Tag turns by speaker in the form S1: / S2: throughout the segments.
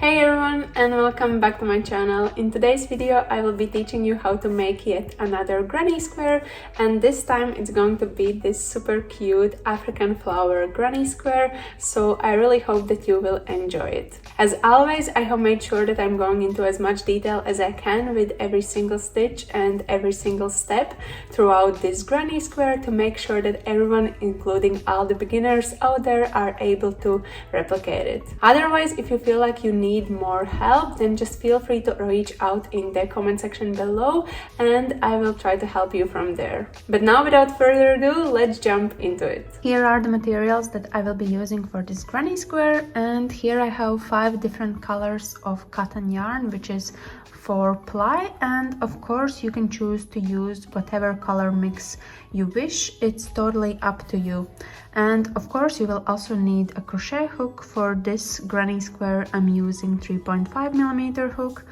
S1: Hey everyone, and welcome back to my channel. In today's video I will be teaching you how to make yet another granny square, and this time it's going to be this super cute African flower granny square, so I really hope that you will enjoy it. As always, I have made sure that I'm going into as much detail as I can with every single stitch and every single step throughout this granny square to make sure that everyone, including all the beginners out there, are able to replicate it. Otherwise, if you feel like you need more help, then just feel free to reach out in the comment section below and I will try to help you from there. But now, without further ado, let's jump into it. Here are the materials that I will be using for this granny square, and here I have 5 different colors of cotton yarn, which is 4 ply, and of course you can choose to use whatever color mix you wish. It's totally up to you. And of course you will also need a crochet hook. For this granny square I'm using 3.5mm hook,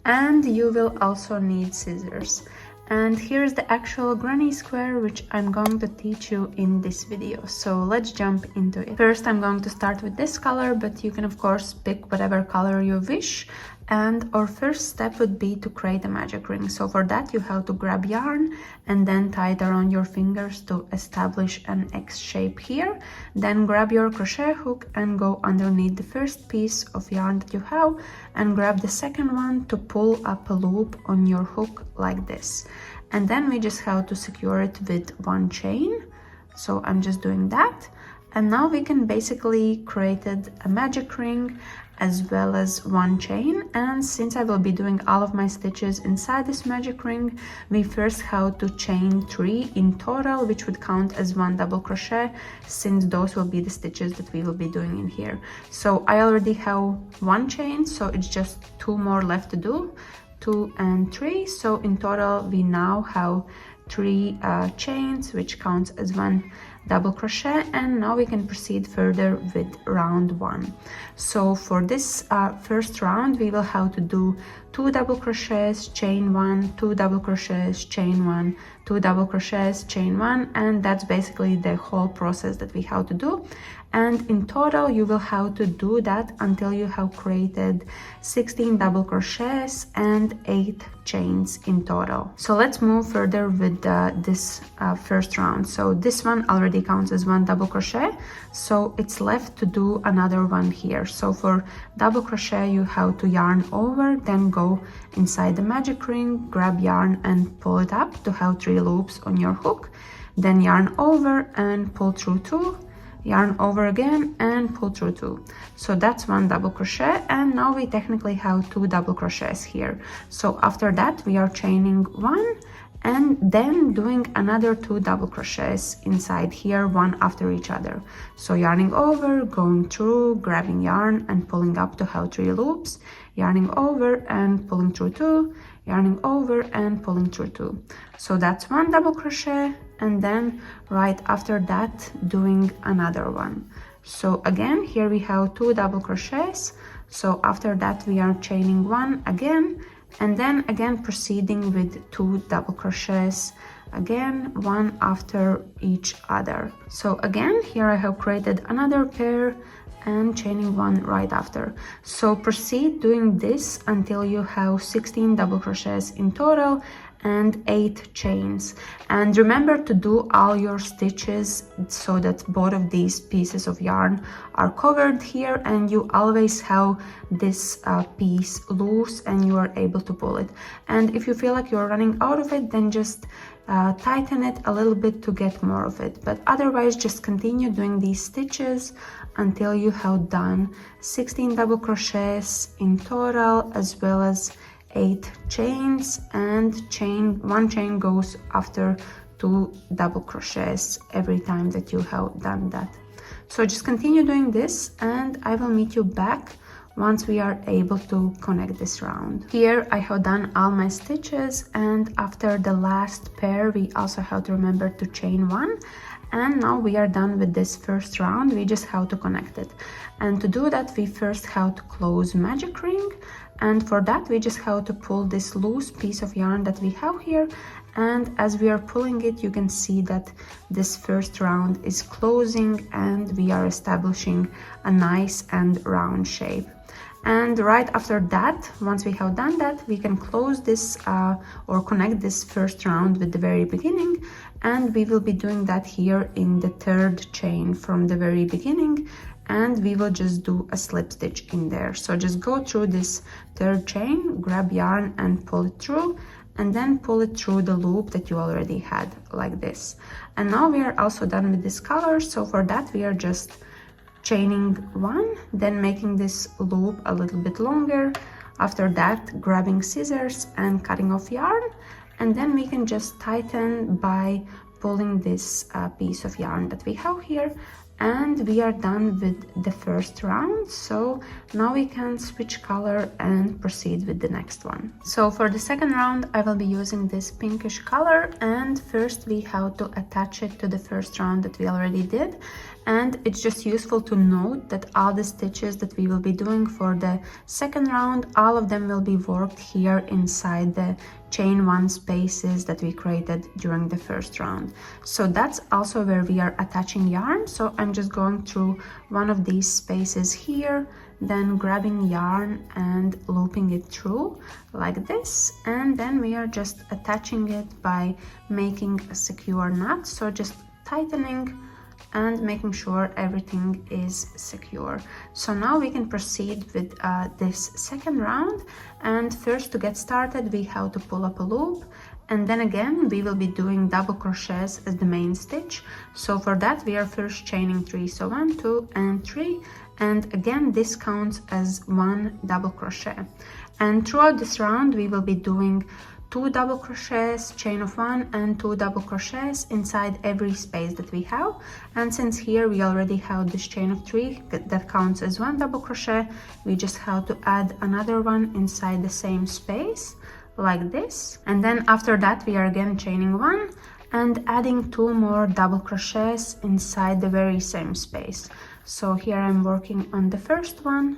S1: and you will also need scissors. And here's the actual granny square, which I'm going to teach you in this video. So let's jump into it. First I'm going to start with this color, but you can of course pick whatever color you wish. And our first step would be to create a magic ring. So for that you have to grab yarn and then tie it around your fingers to establish an X shape here. Then grab your crochet hook and go underneath the first piece of yarn that you have and grab the second one to pull up a loop on your hook like this. And then we just have to secure it with one chain. So I'm just doing that. And now we can basically create a magic ring as well as one chain. And since I will be doing all of my stitches inside this magic ring, we first have to chain 3 in total, which would count as 1 double crochet, since those will be the stitches that we will be doing in here. So I already have 1 chain, so it's just 2 more left to do, 2 and 3. So in total we now have 3 chains, which counts as 1 double crochet. And now we can proceed further with round 1. So for this first round we will have to do 2 double crochets, chain 1, 2 double crochets, chain 1, 2 double crochets, chain 1, and that's basically the whole process that we have to do. And in total you will have to do that until you have created 16 double crochets and 8 chains in total. So let's move further with this first round. So this one already counts as 1 double crochet, so it's left to do another one here. So for double crochet you have to yarn over, then go inside the magic ring, grab yarn and pull it up to have 3 loops on your hook, then yarn over and pull through 2, yarn over again and pull through 2. So that's 1 double crochet, and now we technically have 2 double crochets here. So after that we are chaining 1 and then doing another 2 double crochets inside here, 1 after each other. So yarning over, going through, grabbing yarn and pulling up to have 3 loops, yarning over and pulling through 2, yarning over and pulling through 2. So that's 1 double crochet, and then right after that doing another one. So again here we have 2 double crochets. So after that we are chaining 1 again, and then again proceeding with 2 double crochets, again 1 after each other. So again here I have created another pair and chaining 1 right after. So proceed doing this until you have 16 double crochets in total and 8 chains. And remember to do all your stitches so that both of these pieces of yarn are covered here, and you always have this piece loose and you are able to pull it. And if you feel like you're running out of it, then just tighten it a little bit to get more of it. But otherwise just continue doing these stitches until you have done 16 double crochets in total, as well as 8 chains, and 1 chain goes after 2 double crochets every time that you have done that. So just continue doing this, and I will meet you back once we are able to connect this round. Here I have done all my stitches, and after the last pair we also have to remember to chain 1. And now we are done with this first round. We just have to connect it, and to do that we first have to close magic ring, and for that we just have to pull this loose piece of yarn that we have here, and as we are pulling it you can see that this first round is closing and we are establishing a nice and round shape. And right after that, once we have done that, we can close this or connect this first round with the very beginning, and we will be doing that here in the third chain from the very beginning, and we will just do a slip stitch in there. So just go through this third chain, grab yarn and pull it through, and then pull it through the loop that you already had, like this. And now we are also done with this color, so for that we are just chaining one, then making this loop a little bit longer. After that, grabbing scissors and cutting off yarn, and then we can just tighten by pulling this piece of yarn that we have here. And we are done with the first round, so now we can switch color and proceed with the next one. So for the second round, I will be using this pinkish color, and first we have to attach it to the first round that we already did. And it's just useful to note that all the stitches that we will be doing for the second round, all of them will be worked here inside the chain one spaces that we created during the first round. So that's also where we are attaching yarn. So I'm just going through one of these spaces here, then grabbing yarn and looping it through like this, and then we are just attaching it by making a secure knot. So just tightening and making sure everything is secure. So now we can proceed with this second round, and first to get started we have to pull up a loop, and then again we will be doing double crochets as the main stitch. So for that we are first chaining 3, so 1, 2 and 3, and again this counts as 1 double crochet. And throughout this round we will be doing 2 double crochets, chain of 1 and 2 double crochets inside every space that we have. And since here we already have this chain of 3 that counts as 1 double crochet, we just have to add another one inside the same space like this. And then after that we are again chaining 1 and adding 2 more double crochets inside the very same space. So here I'm working on the first one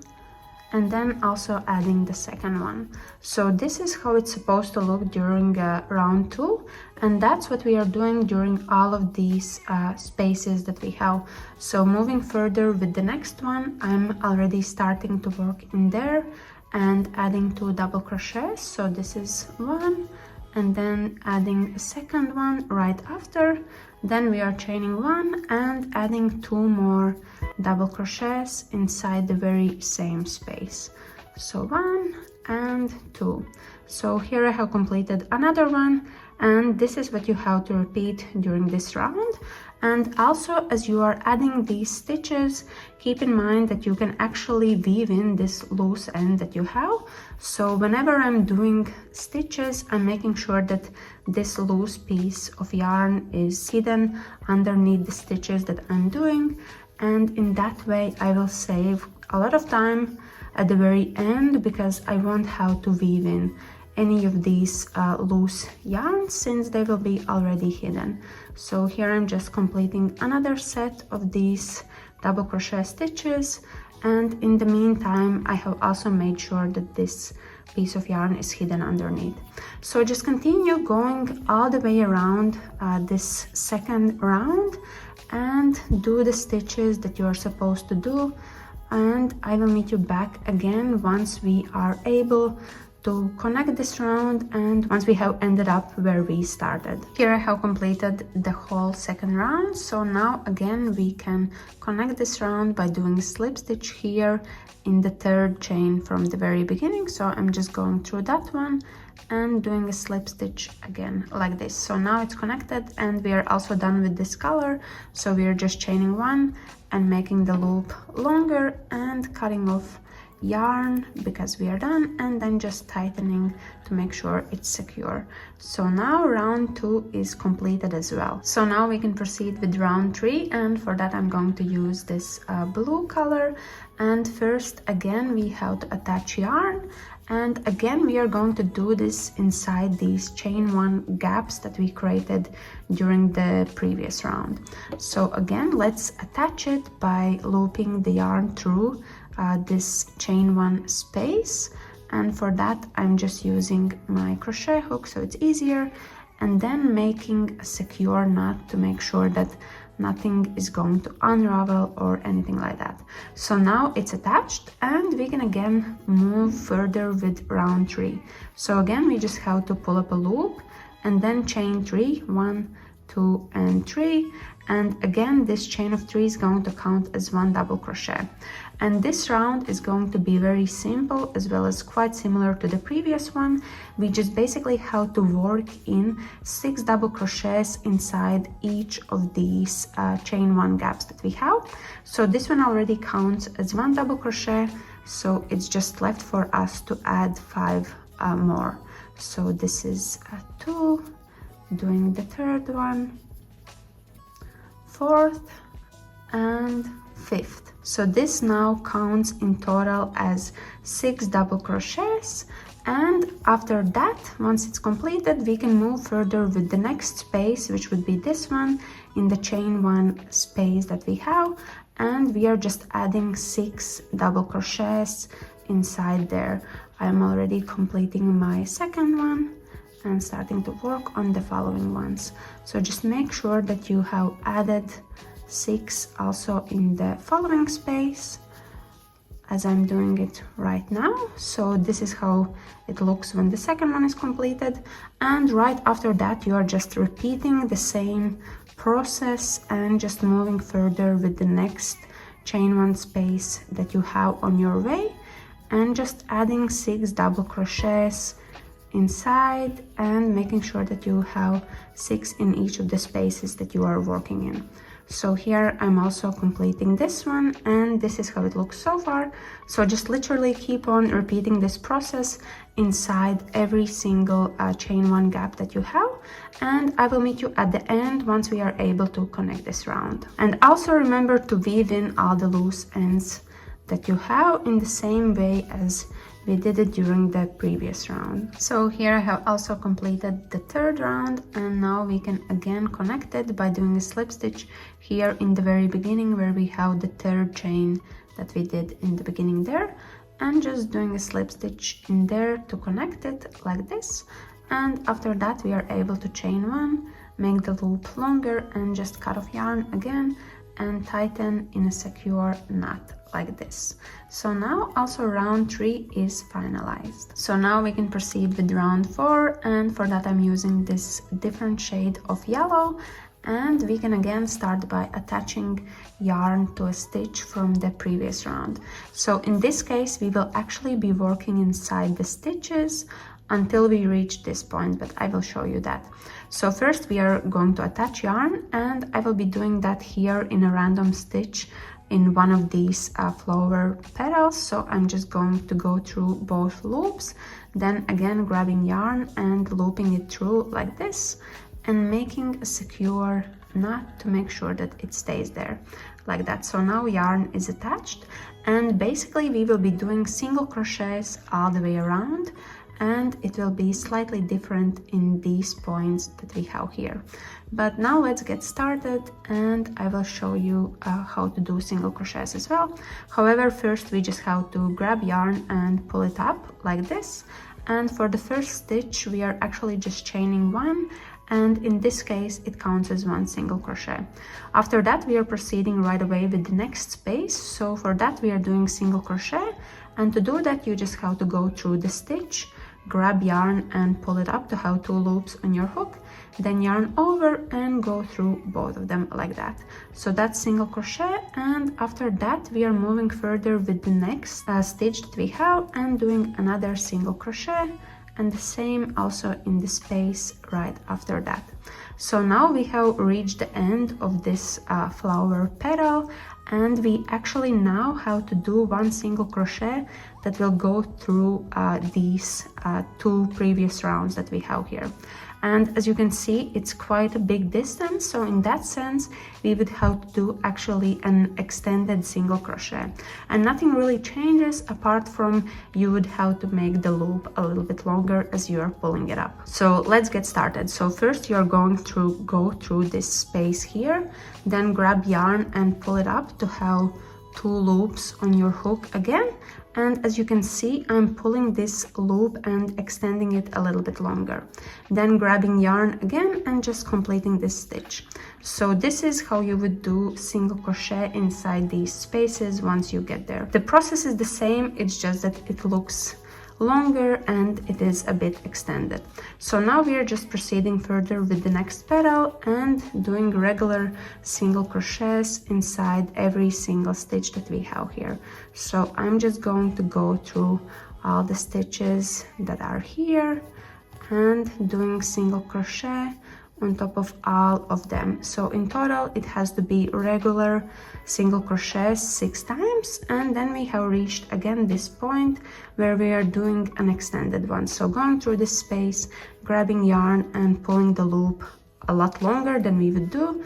S1: and then also adding the second one. So this is how it's supposed to look during round 2, and that's what we are doing during all of these spaces that we have. So moving further with the next one, I'm already starting to work in there and adding 2 double crochets. So this is 1, and then adding a second one right after. Then we are chaining 1 and adding 2 more double crochets inside the very same space. So 1 and 2. So here I have completed another one, and this is what you have to repeat during this round. And also, as you are adding these stitches, keep in mind that you can actually weave in this loose end that you have. So whenever I'm doing stitches, I'm making sure that this loose piece of yarn is hidden underneath the stitches that I'm doing, and in that way I will save a lot of time at the very end, because I won't have to weave in any of these loose yarns since they will be already hidden. So here I'm just completing another set of these double crochet stitches, and in the meantime I have also made sure that this piece of yarn is hidden underneath. So just continue going all the way around this second round and do the stitches that you are supposed to do, and I will meet you back again once we are able to connect this round and once we have ended up where we started. Here I have completed the whole second round, so now again we can connect this round by doing a slip stitch here in the third chain from the very beginning. So I'm just going through that one and doing a slip stitch again like this. So now it's connected, and we are also done with this color. So we are just chaining 1 and making the loop longer and cutting off yarn because we are done, and then just tightening to make sure it's secure. So now round 2 is completed as well. So now we can proceed with round 3, and for that I'm going to use this blue color. And first again we have to attach yarn, and again we are going to do this inside these chain 1 gaps that we created during the previous round. So again let's attach it by looping the yarn through this chain 1 space, and for that I'm just using my crochet hook so it's easier, and then making a secure knot to make sure that nothing is going to unravel or anything like that. So now it's attached, and we can again move further with round 3. So again, we just have to pull up a loop and then chain 3, 1, 2 and 3, and again this chain of 3 is going to count as 1 double crochet. And this round is going to be very simple as well as quite similar to the previous one. We just basically have to work in 6 double crochets inside each of these chain 1 gaps that we have. So this one already counts as 1 double crochet, so it's just left for us to add 5 more. So this is 2, doing the 3rd one, 4th and 5th. So this now counts in total as 6 double crochets, and after that, once it's completed, we can move further with the next space, which would be this one in the chain 1 space that we have, and we are just adding 6 double crochets inside there. I'm already completing my 2nd one and starting to work on the following ones. So just make sure that you have added 6 also in the following space, as I'm doing it right now. So this is how it looks when the 2nd one is completed, and right after that you are just repeating the same process and just moving further with the next chain 1 space that you have on your way, and just adding 6 double crochets inside and making sure that you have 6 in each of the spaces that you are working in. So here I'm also completing this one, and this is how it looks so far. So just literally keep on repeating this process inside every single chain 1 gap that you have, and I will meet you at the end once we are able to connect this round. And also remember to weave in all the loose ends that you have in the same way as we did it during the previous round. So here I have also completed the 3rd round, and now we can again connect it by doing a slip stitch here in the very beginning where we have the 3rd chain that we did in the beginning there, and just doing a slip stitch in there to connect it like this. And after that we are able to chain 1, make the loop longer and just cut off yarn again and tighten in a secure knot like this. So now also round 3 is finalized. So now we can proceed with round 4, and for that I'm using this different shade of yellow, and we can again start by attaching yarn to a stitch from the previous round. So in this case we will actually be working inside the stitches until we reach this point, but I will show you that. So first we are going to attach yarn, and I will be doing that here in a random stitch in one of these flower petals. So I'm just going to go through both loops, then again grabbing yarn and looping it through like this and making a secure knot to make sure that it stays there like that. So now yarn is attached, and basically we will be doing single crochets all the way around, and it will be slightly different in these points that we have here. But now let's get started, and I will show you how to do single crochets as well. However, first we just have to grab yarn and pull it up like this, and for the first stitch we are actually just chaining 1, and in this case it counts as 1 single crochet. After that we are proceeding right away with the next space, so for that we are doing single crochet, and to do that you just have to go through the stitch, grab yarn and pull it up to have 2 loops on your hook, then yarn over and go through both of them like that. So that's single crochet, and after that we are moving further with the next stitch that we have and doing another single crochet, and the same also in the space right after that. So now we have reached the end of this flower petal, and we actually now have to do 1 single crochet that will go through these 2 previous rounds that we have here. And as you can see, it's quite a big distance, so in that sense we would have to do actually an extended single crochet, and nothing really changes apart from you would have to make the loop a little bit longer as you are pulling it up. So let's get started. So first you are going to go through this space here, then grab yarn and pull it up to have 2 loops on your hook again, and as you can see, I'm pulling this loop and extending it a little bit longer, then grabbing yarn again and just completing this stitch. So this is how you would do single crochet inside these spaces once you get there. The process is the same, it's just that it looks longer and it is a bit extended. So now we are just proceeding further with the next petal and doing regular single crochets inside every single stitch that we have here. So I'm just going to go through all the stitches that are here and doing single crochet on top of all of them. So in total it has to be regular single crochets 6 times, and then we have reached again this point where we are doing an extended one. So going through this space, grabbing yarn and pulling the loop a lot longer than we would do,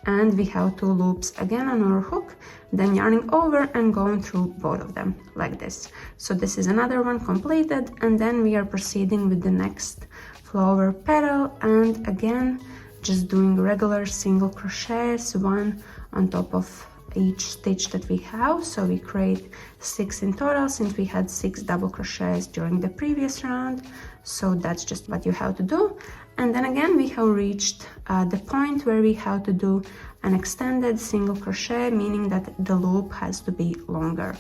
S1: and we have 2 loops again on our hook, then yarning over and going through both of them like this. So this is another one completed, and then we are proceeding with the next flower petal, and again just doing regular single crochets, 1 on top of each stitch that we have. So we create 6 in total since we had 6 double crochets during the previous round. So that's just what you have to do. And then again we have reached the point where we have to do an extended single crochet, meaning that the loop has to be longer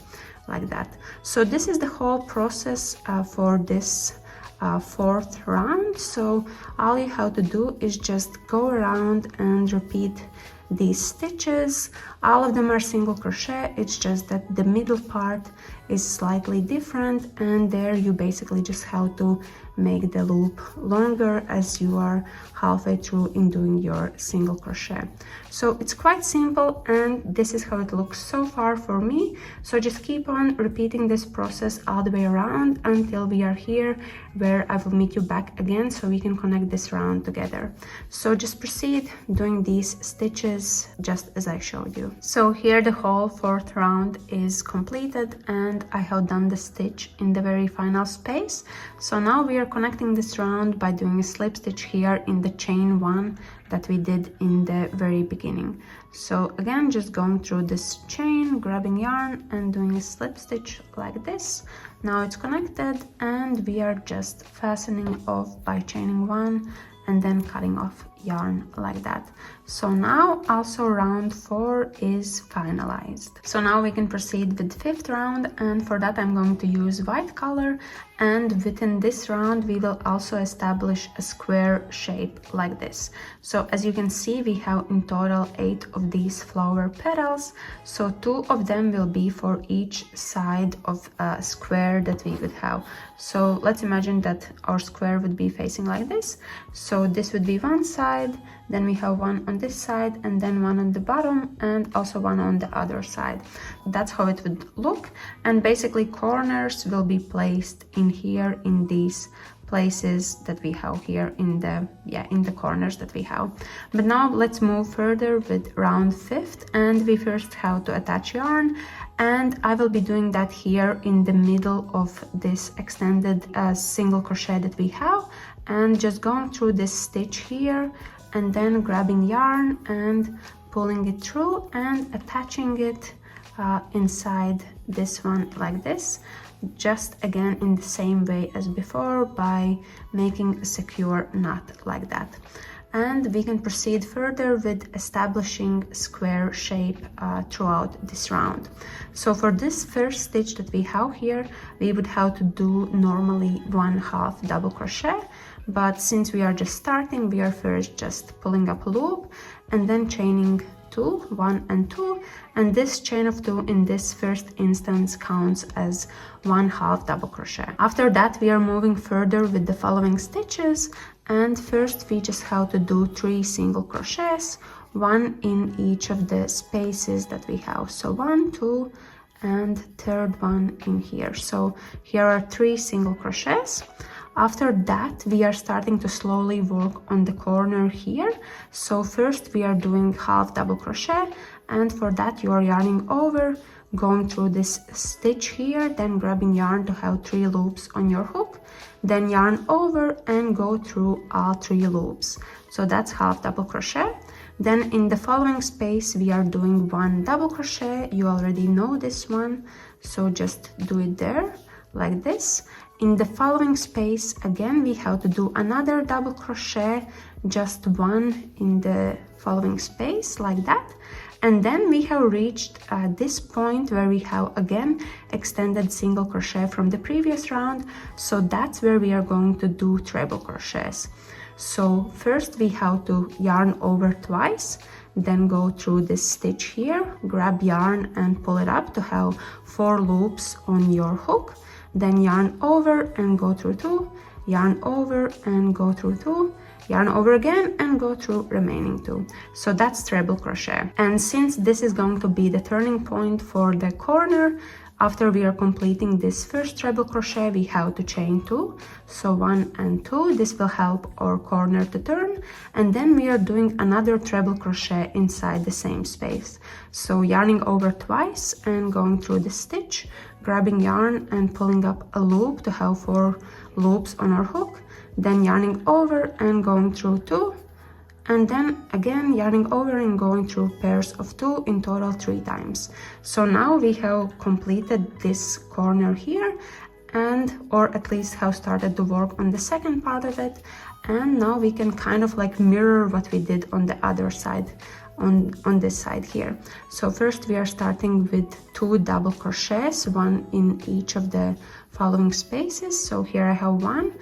S1: like that. So this is the whole process for this 4th round. So all you have to do is just go around and repeat these stitches. All of them are single crochet, it's just that the middle part is slightly different, and there you basically just have to make the loop longer as you are halfway through in doing your single crochet. So it's quite simple, and this is how it looks so far for me. So just keep on repeating this process all the way around until we are here where I will meet you back again so we can connect this round together. So just proceed doing these stitches just as I showed you. So here the whole 4th round is completed, and I have done the stitch in the very final space. So now we are connecting this round by doing a slip stitch here in the chain 1 that we did in the very beginning. So again, just going through this chain, grabbing yarn and doing a slip stitch like this. Now it's connected, and we are just fastening off by chaining 1 and then cutting off yarn like that. So now also round 4 is finalized. So now we can proceed with 5th round, and for that I'm going to use white color, and within this round we will also establish a square shape like this. So as you can see, we have in total 8 of these flower petals, so 2 of them will be for each side of a square that we would have. So let's imagine that our square would be facing like this. So this would be one side, then we have one on this side, and then one on the bottom, and also one on the other side. That's how it would look, and basically corners will be placed in here in these places that we have here in the corners that we have. But now let's move further with round 5th, and we first have to attach yarn, and I will be doing that here in the middle of this extended single crochet that we have, and just going through this stitch here and then grabbing yarn and pulling it through and attaching it inside this one like this, just again in the same way as before by making a secure knot like that. And we can proceed further with establishing square shape throughout this round. So for this first stitch that we have here, we would have to do normally 1/2 double crochet, but since we are just starting, we are first just pulling up a loop and then chaining 2, 1 and 2, and this chain of 2 in this first instance counts as 1/2 double crochet. After that we are moving further with the following stitches, and first we just have to do 3 single crochets, 1 in each of the spaces that we have. So 1, 2 and third one in here. So here are 3 single crochets. After that we are starting to slowly work on the corner here. So first we are doing 1/2 double crochet, and for that you are yarning over, going through this stitch here, then grabbing yarn to have 3 loops on your hook, then yarn over and go through all 3 loops. So that's 1/2 double crochet. Then in the following space we are doing 1 double crochet. You already know this one, so just do it there like this. In the following space again we have to do another double crochet, just 1 in the following space like that. And then we have reached this point where we have again extended single crochet from the previous round, so that's where we are going to do treble crochets. So first we have to yarn over twice, then go through this stitch here, grab yarn and pull it up to have 4 loops on your hook, then yarn over and go through 2, yarn over and go through 2, yarn over again and go through remaining 2. So that's treble crochet. And since this is going to be the turning point for the corner, after we are completing this first treble crochet we have to chain 2, so 1 and 2. This will help our corner to turn, and then we are doing another treble crochet inside the same space, so yarning over twice and going through the stitch, grabbing yarn and pulling up a loop to have 4 loops on our hook, then yarning over and going through 2, and then again yarning over and going through pairs of 2, in total 3 times. So now we have completed this corner here, and or at least have started to work on the second part of it, and now we can kind of like mirror what we did on the other side, on this side here. So first we are starting with 2 double crochets, 1 in each of the following spaces. So here I have 1,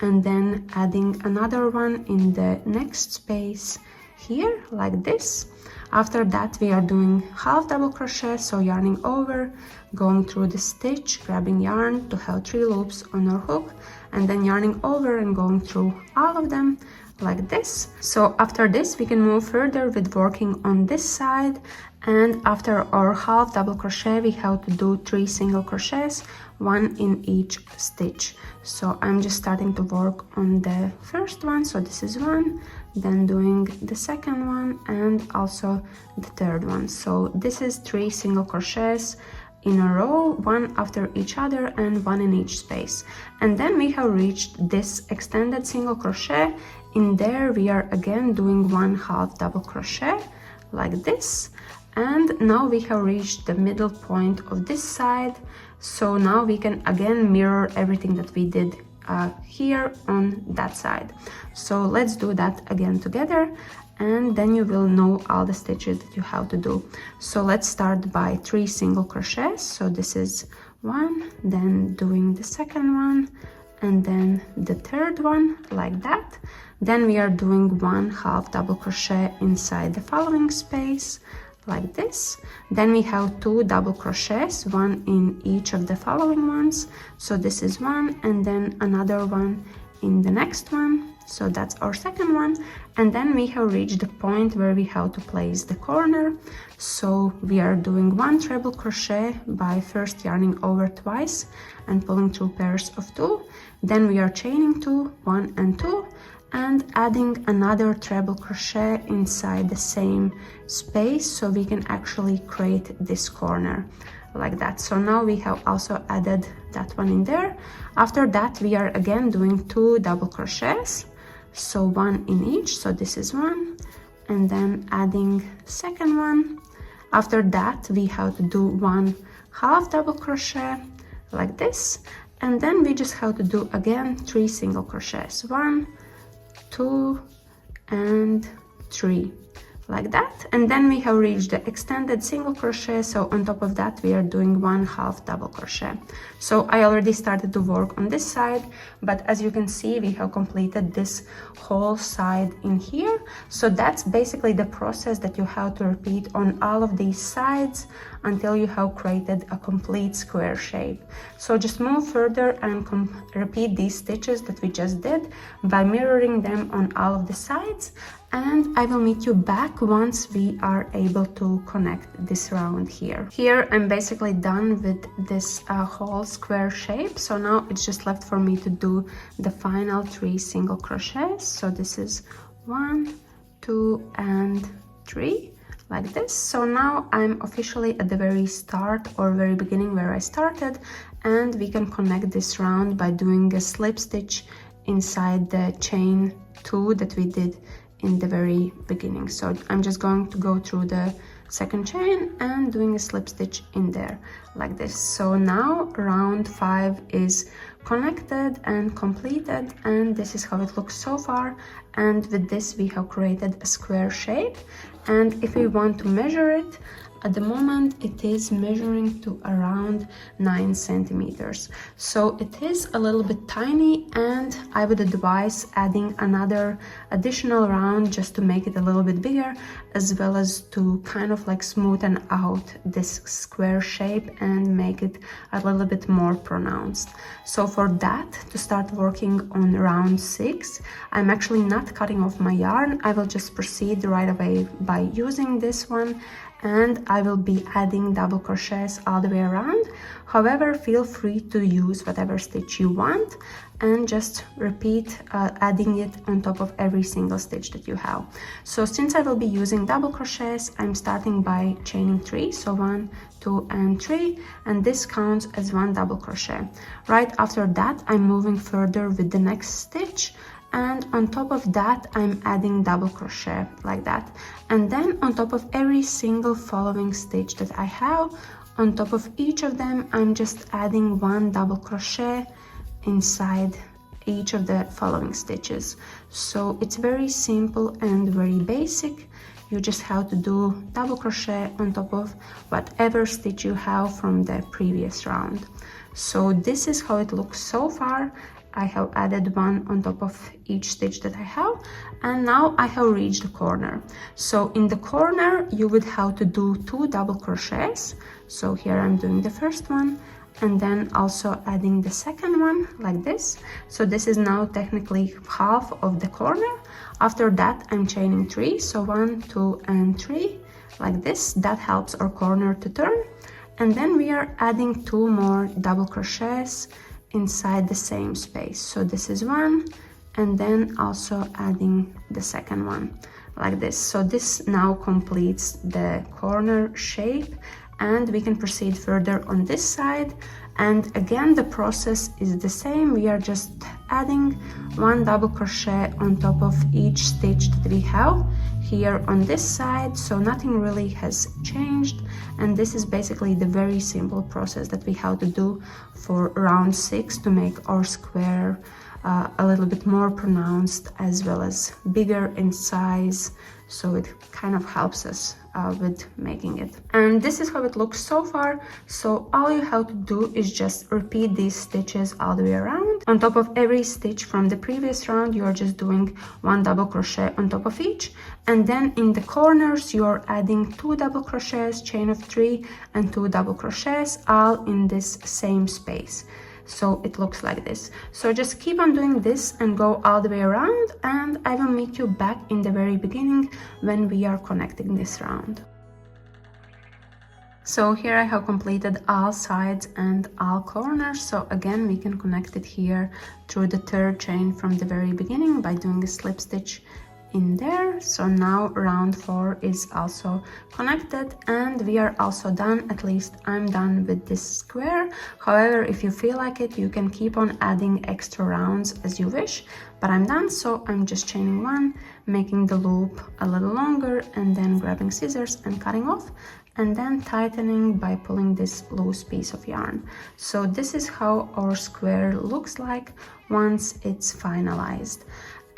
S1: and then adding another one in the next space here like this. After that we are doing half double crochet, so yarning over, going through the stitch, grabbing yarn to have 3 loops on our hook, and then yarning over and going through all of them like this. So after this we can move further with working on this side, and after our half double crochet we have to do 3 single crochets, 1 in each stitch. So I'm just starting to work on the first one, so this is 1, then doing the second one and also the third one. So this is 3 single crochets in a row, 1 after each other and 1 in each space. And then we have reached this extended single crochet. In there we are again doing 1 half double crochet like this, and now we have reached the middle point of this side. So now we can again mirror everything that we did here on that side. So let's do that again together, and then you will know all the stitches that you have to do. So let's start by 3 single crochets. So this is 1, then doing the second one, and then the third one like that. Then we are doing 1 half double crochet inside the following space like this. Then we have 2 double crochets, 1 in each of the following ones. So this is 1, and then another one in the next one. So that's our second one. And then we have reached the point where we have to place the corner. So we are doing 1 treble crochet by first yarning over twice and pulling through pairs of 2. Then we are chaining 2, 1 and 2, and adding another treble crochet inside the same space, so we can actually create this corner like that. So now we have also added that one in there. After that we are again doing 2 double crochets, so 1 in each. So this is 1, and then adding second one. After that we have to do 1 half double crochet like this, and then we just have to do again 3 single crochets, 1, 2 and 3 like that. And then we have reached the extended single crochet, so on top of that we are doing 1 half double crochet. So I already started to work on this side, but as you can see we have completed this whole side in here. So that's basically the process that you have to repeat on all of these sides until you have created a complete square shape. So just move further and repeat these stitches that we just did by mirroring them on all of the sides, and I will meet you back once we are able to connect this round here. Here I'm basically done with this whole square shape, so now it's just left for me to do the final 3 single crochets. So this is 1, 2 and 3 like this. So now I'm officially at the very start or very beginning where I started, and we can connect this round by doing a slip stitch inside the chain 2 that we did in the very beginning. So I'm just going to go through the second chain and doing a slip stitch in there like this. So now round 5 is connected and completed, and this is how it looks so far. And with this we have created a square shape, and if we want to measure it, at the moment it is measuring to around 9 centimeters. So it is a little bit tiny, and I would advise adding another additional round just to make it a little bit bigger, as well as to kind of like smoothen out this square shape and make it a little bit more pronounced. So for that, to start working on round 6, I'm actually not cutting off my yarn. I will just proceed right away by using this one, and I will be adding double crochets all the way around. However, feel free to use whatever stitch you want and just repeat adding it on top of every single stitch that you have. So since I will be using double crochets, I'm starting by chaining 3, so 1, 2 and 3, and this counts as 1 double crochet. Right after that, I'm moving further with the next stitch, and on top of that I'm adding double crochet like that. And then on top of every single following stitch that I have, on top of each of them, I'm just adding 1 double crochet inside each of the following stitches. So it's very simple and very basic. You just have to do double crochet on top of whatever stitch you have from the previous round. So this is how it looks so far. I have added 1 on top of each stitch that I have, and now I have reached the corner. So in the corner you would have to do 2 double crochets. So here I'm doing the first one, and then also adding the second one like this. So this is now technically half of the corner. After that I'm chaining 3, so 1, 2 and 3 like this. That helps our corner to turn. And then we are adding 2 more double crochets inside the same space. So this is 1, and then also adding the second one like this. So this now completes the corner shape, and we can proceed further on this side. And again, the process is the same. We are just adding 1 double crochet on top of each stitch that we have here on this side. So nothing really has changed, and this is basically the very simple process that we have to do for round 6 to make our square a little bit more pronounced as well as bigger in size. So it kind of helps us with making it. And this is how it looks so far. So all you have to do is just repeat these stitches all the way around. On top of every stitch from the previous round, you are just doing 1 double crochet on top of each, and then in the corners you are adding 2 double crochets, chain of 3 and 2 double crochets, all in this same space. So it looks like this. So just keep on doing this and go all the way around, and I will meet you back in the very beginning when we are connecting this round. So here I have completed all sides and all corners. So again, we can connect it here through the 3rd chain from the very beginning by doing a slip stitch in there. So now round 4 is also connected, and we are also done. At least I'm done with this square. However, if you feel like it, you can keep on adding extra rounds as you wish, but I'm done. So I'm just chaining 1, making the loop a little longer, and then grabbing scissors and cutting off, and then tightening by pulling this loose piece of yarn. So this is how our square looks like once it's finalized.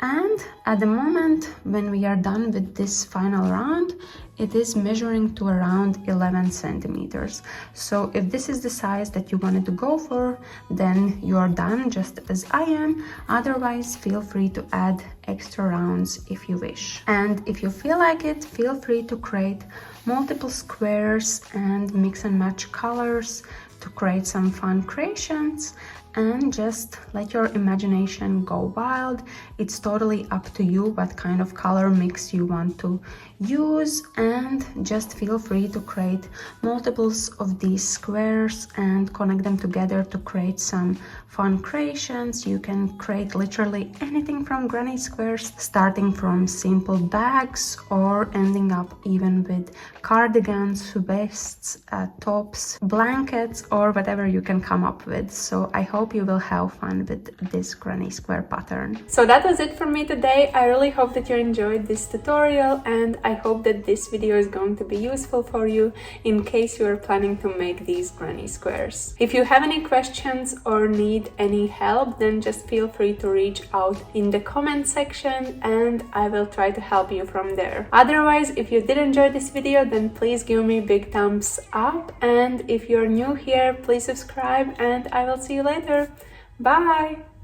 S1: And at the moment when we are done with this final round, it is measuring to around 11 centimeters. So if this is the size that you wanted to go for, then you are done just as I am. Otherwise, feel free to add extra rounds if you wish. And if you feel like it, feel free to create multiple squares and mix and match colors to create some fun creations, and just let your imagination go wild. It's totally up to you what kind of color mix you want to use, and just feel free to create multiples of these squares and connect them together to create some fun creations. You can create literally anything from granny squares, starting from simple bags or ending up even with cardigans, vests, tops, blankets, or whatever you can come up with. So I hope hope you will have fun with this granny square pattern. So that was it from me today. I really hope that you enjoyed this tutorial, and I hope that this video is going to be useful for you in case you are planning to make these granny squares. If you have any questions or need any help, then just feel free to reach out in the comment section and I will try to help you from there. Otherwise, if you did enjoy this video, then please give me a big thumbs up, and if you're new here, please subscribe, and I will see you later. Bye!